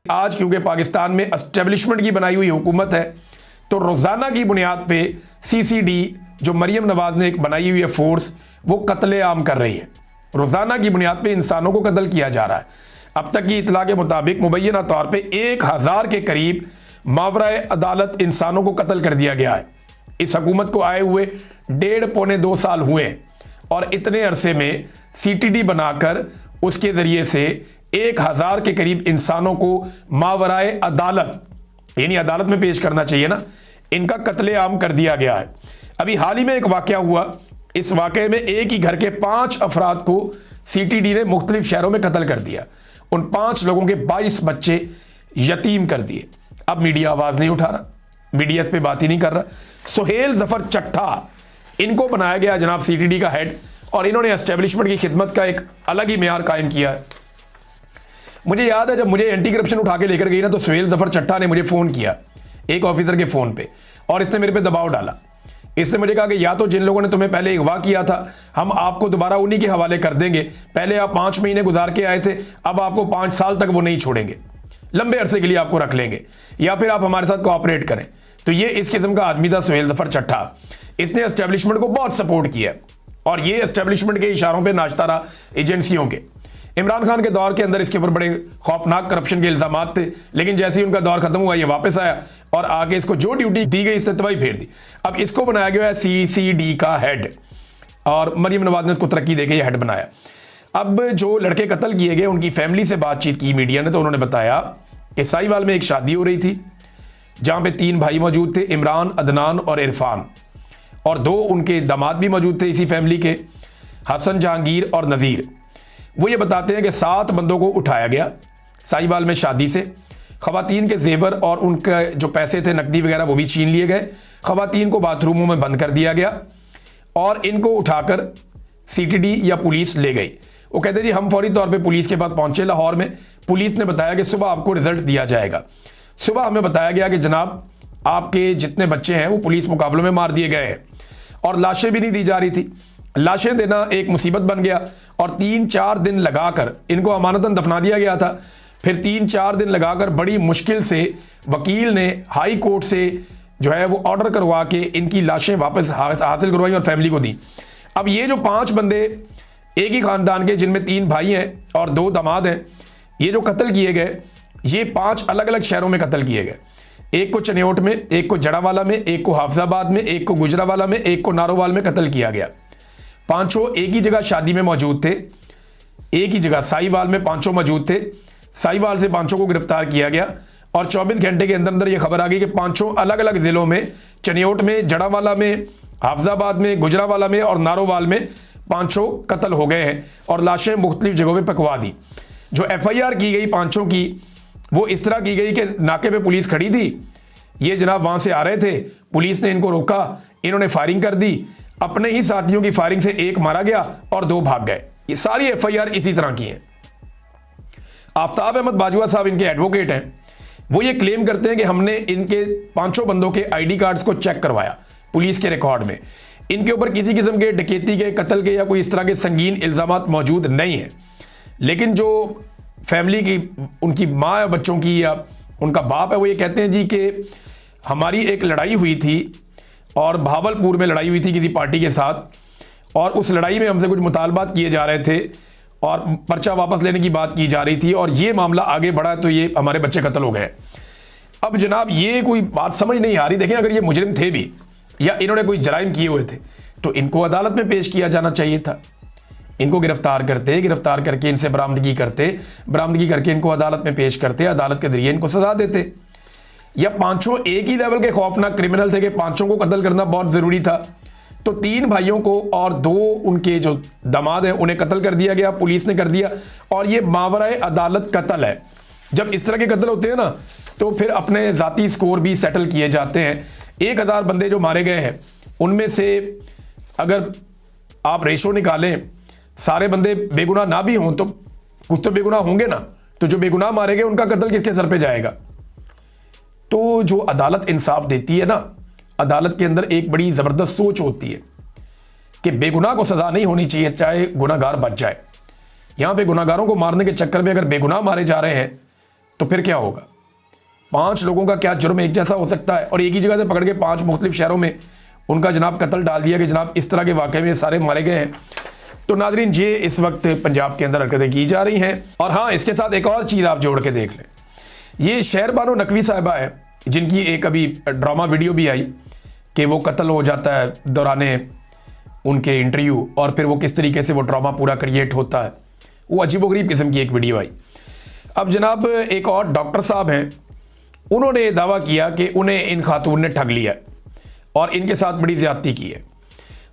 आज क्योंकि पाकिस्तान में एस्टेब्लिशमेंट की बनाई हुई हुकूमत है, तो रोज़ाना की बुनियाद पे सीसीडी जो मरियम नवाज ने एक बनाई हुई है फोर्स, वो कत्लेआम कर रही है। रोज़ाना की बुनियाद पे इंसानों को कत्ल किया जा रहा है। अब तक की इतला के मुताबिक मुबैना तौर पे 1000 के करीब मावराए अदालत इंसानों को कत्ल कर दिया गया है। इस हुकूमत को आए हुए 1.5 पौने 2 साल हुए हैं और इतने अरसे में सीटीडी बनाकर उसके ज़रिए से 1000 के करीब इंसानों को मावराए अदालत, यानी अदालत में पेश करना चाहिए ना, इनका कत्लेआम कर दिया गया है। अभी हाल ही में एक वाकया हुआ, इस वाकये में एक ही घर के 5 अफराद को सीटीडी ने मुख्तलिफ शहरों में कत्ल कर दिया। उन 5 लोगों के 22 बच्चे यतीम कर दिए। अब मीडिया आवाज नहीं उठा रहा, मीडिया इस पे बात ही नहीं कर रहा। सुहेल जफर चट्टा, इनको बनाया गया जनाब सीटीडी का हेड, और इन्होंने एस्टेब्लिशमेंट की खिदमत का एक अलग ही मेयार कायम किया है। मुझे याद है जब मुझे एंटी करप्शन उठा के लेकर गई ना, तो सुहेल जफर चट्टा ने मुझे फोन किया एक ऑफिसर के फोन पे, और इसने मेरे पे दबाव डाला। इसने मुझे कहा कि या तो जिन लोगों ने तुम्हें पहले अगवा किया था हम आपको दोबारा उन्हीं के हवाले कर देंगे, पहले आप 5 महीने गुजार के आए थे, अब आपको 5 साल तक वो नहीं छोड़ेंगे, लंबे अरसे के लिए आपको रख लेंगे, या फिर आप हमारे साथ कोऑपरेट करें। तो ये इस किस्म का आदमी था सुहेल जफर चट्टा। इसने एस्टेब्लिशमेंट को बहुत सपोर्ट किया और ये एस्टेब्लिशमेंट के इशारों पे नाचता रहा एजेंसियों के। इमरान खान के दौर के अंदर इसके ऊपर बड़े खौफनाक करप्शन के इल्जाम थे, लेकिन जैसे ही उनका दौर खत्म हुआ ये वापस आया और आगे इसको जो ड्यूटी दी गई इसने तबाही फेर दी। अब इसको बनाया गया है सीसीडी का हेड, और मरियम नवाज ने इसको तरक्की देके ये हेड बनाया। अब जो लड़के कत्ल किए गए उनकी फैमिली से बातचीत की मीडिया ने, तो उन्होंने बताया कि साहिवाल में एक शादी हो रही थी जहां पे 3 भाई मौजूद थे, इमरान, अदनान और इरफान, और 2 उनके दामाद भी मौजूद थे इसी फैमिली के, हसन, जहांगीर और नज़ीर। वो ये बताते हैं कि 7 बंदों को उठाया गया साहिवाल में शादी से। खवातीन के जेवर और उनके जो पैसे थे, नकदी वगैरह, वो भी छीन लिए गए। खवातीन को बाथरूमों में बंद कर दिया गया और इनको उठाकर सीटीडी या पुलिस ले गई। वो कहते जी हम फौरी तौर पे पुलिस के पास पहुंचे लाहौर में। पुलिस ने बताया कि सुबह आपको रिजल्ट दिया जाएगा। सुबह हमें बताया गया कि जनाब आपके जितने बच्चे हैं वो पुलिस मुकाबलों में मार दिए गए हैं, और लाशें भी नहीं दी जा रही थी। लाशें देना एक मुसीबत बन गया और 3-4 दिन लगाकर इनको अमानतन दफना दिया गया था। फिर 3-4 दिन लगाकर बड़ी मुश्किल से वकील ने हाई कोर्ट से जो है वो ऑर्डर करवा के इनकी लाशें वापस हासिल करवाई और फैमिली को दी। अब ये जो 5 बंदे एक ही खानदान के, जिनमें 3 भाई हैं और 2 दामाद हैं, ये जो कत्ल किए गए, ये 5 अलग अलग शहरों में कत्ल किए गए। एक को चनियोट में, एक को जड़ावाला में, एक को हाफजाबाद में, एक को गुजरावाला में, एक को नारोवाल में कत्ल किया गया। 5 एक ही जगह शादी में मौजूद थे, एक ही जगह साहिवाल में 5 मौजूद थे। साहिवाल से 5 को गिरफ्तार किया गया और 24 घंटे के अंदर अंदर यह खबर आ गई कि 5 अलग अलग जिलों में, चनियोट में, जड़ावाला में, हाफजाबाद में, गुजरावाला में और नारोवाल में 5 कत्ल हो गए हैं और लाशें मुख्तलिफ जगहों पर पकवा दी। जो FIR की गई 5 की, वो इस तरह की गई कि नाके पे पुलिस खड़ी थी, ये जनाब वहां से आ रहे थे, पुलिस ने इनको रोका, इन्होंने फायरिंग कर दी, अपने ही साथियों की फायरिंग से 1 मारा गया और 2 भाग गए। ये सारी FIR इसी तरह की हैं। आफ्ताब अहमद बाजवा साहब इनके एडवोकेट हैं, वो ये क्लेम करते हैं कि हमने इनके 5 बंदों के ID कार्ड्स को चेक करवाया पुलिस के रिकॉर्ड में, इनके ऊपर किसी किस्म के डकैती के, कत्ल के या कोई इस तरह के संगीन इल्जामात मौजूद नहीं है। लेकिन जो फैमिली की, उनकी माँ या बच्चों की या उनका बाप है, वो ये कहते हैं जी कि हमारी एक लड़ाई हुई थी और भावलपुर में लड़ाई हुई थी किसी पार्टी के साथ, और उस लड़ाई में हमसे कुछ मुतालबात किए जा रहे थे और पर्चा वापस लेने की बात की जा रही थी, और ये मामला आगे बढ़ा तो ये हमारे बच्चे कत्ल हो गए। अब जनाब ये कोई बात समझ नहीं आ रही। देखें, अगर ये मुजरिम थे भी या इन्होंने कोई जराइम किए हुए थे तो इनको अदालत में पेश किया जाना चाहिए था। इनको गिरफ्तार करते, गिरफ्तार करके इनसे बरामदगी करते, बरामदगी करके इनको अदालत में पेश करते, अदालत के जरिए इनको सजा देते। या 5 एक ही लेवल के खौफनाक क्रिमिनल थे कि 5 को कत्ल करना बहुत जरूरी था, तो 3 भाइयों को और 2 उनके जो दामाद हैं उन्हें कत्ल कर दिया गया, पुलिस ने कर दिया। और ये मावराए अदालत कत्ल है। जब इस तरह के कत्ल होते हैं ना, तो फिर अपने जाती स्कोर भी सेटल किए जाते हैं। 1000 बंदे जो मारे गए हैं उनमें से अगर आप रेशो निकालें, सारे बंदे बेगुनाह ना भी हों तो कुछ तो बेगुनाह होंगे ना, तो जो बेगुनाह मारे गए उनका कत्ल किसके सर पे जाएगा? तो जो अदालत इंसाफ देती है ना, अदालत के अंदर एक बड़ी जबरदस्त सोच होती है कि बेगुनाह को सजा नहीं होनी चाहिए, चाहे गुनाहगार बच जाए। यहां पे गुनाहगारों को मारने के चक्कर में अगर बेगुनाह मारे जा रहे हैं तो फिर क्या होगा? 5 लोगों का क्या जुर्म एक जैसा हो सकता है? और एक ही जगह से पकड़ के 5 मुख्तलिफ शहरों में उनका जनाब कत्ल डाल दिया कि जनाब इस तरह के वाक़े में सारे मारे गए हैं। तो नाज़रीन, ये इस वक्त पंजाब के अंदर हरकतें की जा रही हैं। और हाँ, इसके साथ एक और चीज़ आप जोड़ के देख लें, ये शहर बानो नकवी साहिबा है जिनकी एक अभी ड्रामा वीडियो भी आई कि वो कत्ल हो जाता है दौराने उनके इंटरव्यू, और फिर वो किस तरीके से वो ड्रामा पूरा क्रिएट होता है। वो अजीबोगरीब किस्म की एक वीडियो आई। अब जनाब एक और डॉक्टर साहब हैं, उन्होंने दावा किया कि उन्हें इन खातून ने ठग लिया और इनके साथ बड़ी ज़्यादती की है।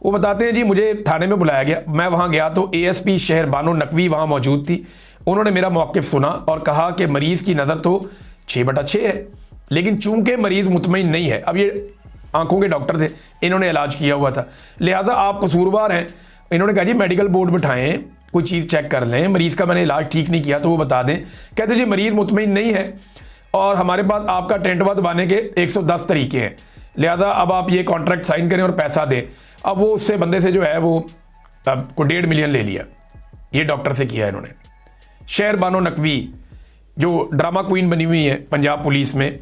वो बताते हैं जी, मुझे थाने में बुलाया गया, मैं वहाँ गया तो ASP शहर बानो नकवी वहाँ मौजूद थी। उन्होंने मेरा मौक़िफ़ सुना और कहा कि मरीज़ की नज़र तो 6/6 है, लेकिन चूंकि मरीज़ मुतमईन नहीं है, अब ये आंखों के डॉक्टर थे, इन्होंने इलाज किया हुआ था, लिहाजा आप कसूरवार हैं। इन्होंने कहा जी मेडिकल बोर्ड बिठाएं, कोई चीज़ चेक कर लें, मरीज़ का मैंने इलाज ठीक नहीं किया तो वो बता दें। कहते जी मरीज़ मुतमईन नहीं है और हमारे पास आपका टेंटवा दबाने के 110 तरीके हैं, लिहाजा अब आप ये कॉन्ट्रैक्ट साइन करें और पैसा दें। अब वो उससे बंदे से जो है वो को 1.5 मिलियन ले लिया, ये डॉक्टर से किया इन्होंने। शहर बानो नकवी जो ड्रामा क्वीन बनी हुई है पंजाब पुलिस में,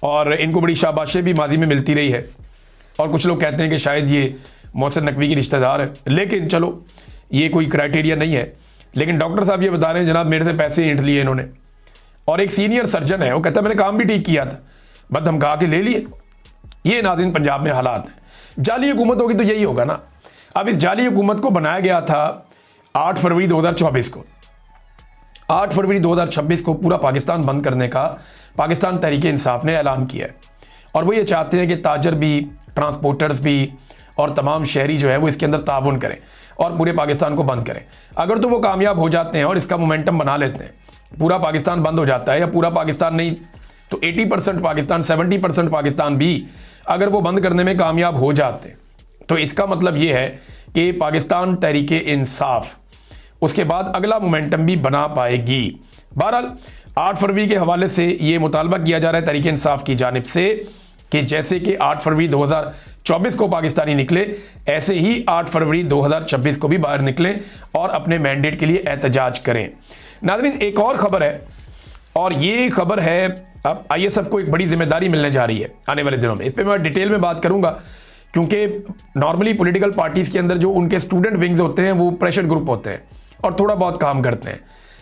और इनको बड़ी शाबाशी भी माजी में मिलती रही है, और कुछ लोग कहते हैं कि शायद ये मोहसिन नकवी की रिश्तेदार है, लेकिन चलो ये कोई क्राइटेरिया नहीं है। लेकिन डॉक्टर साहब ये बता रहे हैं जनाब मेरे से पैसे ऐंठ लिए इन्होंने। और एक सीनियर सर्जन है, वो कहता है मैंने काम भी ठीक किया था, बस धमका के ले लिए। ये नाज़रीन पंजाब में हालात हैं। जाली हुकूमत होगी तो यही होगा ना। अब इस जाली हुकूमत को बनाया गया था 8 फरवरी 2024 को। 8 फरवरी 2026 को पूरा पाकिस्तान बंद करने का पाकिस्तान तहरीक इंसाफ ने ऐलान किया है, और वो ये चाहते हैं कि ताजर भी, ट्रांसपोर्टर्स भी और तमाम शहरी जो है वो इसके अंदर ताउन करें और पूरे पाकिस्तान को बंद करें। अगर तो वो कामयाब हो जाते हैं और इसका मोमेंटम बना लेते हैं, पूरा पाकिस्तान बंद हो जाता है, या पूरा पाकिस्तान नहीं तो 80% पाकिस्तान, 70% पाकिस्तान भी अगर वो बंद करने में कामयाब हो जाते, तो इसका मतलब ये है कि पाकिस्तान तहरीक इंसाफ उसके बाद अगला मोमेंटम भी बना पाएगी। बहरहाल 8 फरवरी के हवाले से ये मुतालबा किया जा रहा है तहरीक इंसाफ की जानिब से कि जैसे कि 8 फरवरी 2024 को पाकिस्तानी निकले, ऐसे ही 8 फरवरी 2026 को भी बाहर निकलें और अपने मैंडेट के लिए एहतजाज करें। नाज़रीन, एक और ख़बर है, और ये खबर है अब ISF को एक बड़ी जिम्मेदारी मिलने जा रही है आने वाले दिनों में। इस पर मैं डिटेल में बात करूंगा, क्योंकि नॉर्मली पॉलिटिकल पार्टीज़ के अंदर जो उनके स्टूडेंट विंग्स होते हैं वो प्रेशर ग्रुप होते हैं और थोड़ा बहुत काम करते हैं,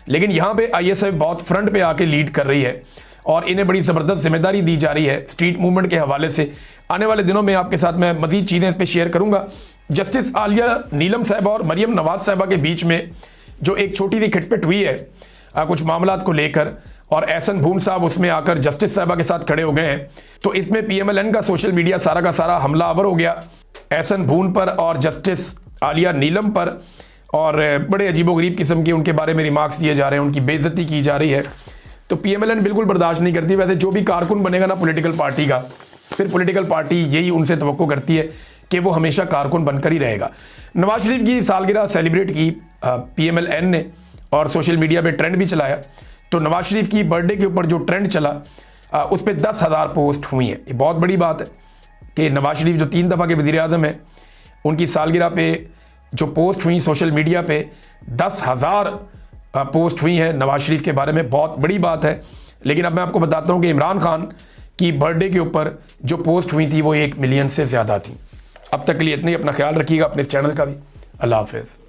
लेकिन यहाँ पे ISF बहुत फ्रंट पे आके लीड कर रही है और इन्हें बड़ी ज़बरदस्त जिम्मेदारी दी जा रही है स्ट्रीट मूवमेंट के हवाले से। आने वाले दिनों में आपके साथ मैं मज़ीद चीज़ें इस पर शेयर करूँगा। जस्टिस आलिया नीलम साहिबा और मरियम नवाज साहिबा के बीच में जो एक छोटी सी खिटपिट हुई है कुछ मामलात को लेकर, और एहसन भून साहब उसमें आकर जस्टिस साहिबा के साथ खड़े हो गए हैं, तो इसमें PMLN का सोशल मीडिया सारा का सारा हमलावर हो गया एहसन भून पर और जस्टिस आलिया नीलम पर, और बड़े अजीबोगरीब किस्म के उनके बारे में रिमार्क्स दिए जा रहे हैं, उनकी बेइज्जती की जा रही है। तो PMLN बिल्कुल बर्दाश्त नहीं करती। वैसे जो भी कारकुन बनेगा ना पॉलिटिकल पार्टी का, फिर पॉलिटिकल पार्टी यही उनसे तवक्को करती है कि वो हमेशा कारकुन बनकर ही रहेगा। नवाज शरीफ की सालगिरह सेलिब्रेट की PMLN ने और सोशल मीडिया पे ट्रेंड भी चलाया। तो नवाज शरीफ की बर्थडे के ऊपर जो ट्रेंड चला उस पर 10,000 पोस्ट हुई हैं। ये बहुत बड़ी बात है कि नवाज शरीफ जो 3 दफ़ा के वज़ीर आज़म हैं, उनकी सालगिरह पे जो पोस्ट हुई सोशल मीडिया पे 10,000 पोस्ट हुई हैं नवाज शरीफ के बारे में, बहुत बड़ी बात है। लेकिन अब मैं आपको बताता हूँ कि इमरान खान की बर्थडे के ऊपर जो पोस्ट हुई थी वो 1 मिलियन से ज़्यादा थी। अब तक के लिए इतनी, अपना ख्याल रखिएगा, अपने इस चैनल का भी। अल्लाह हाफ़िज़।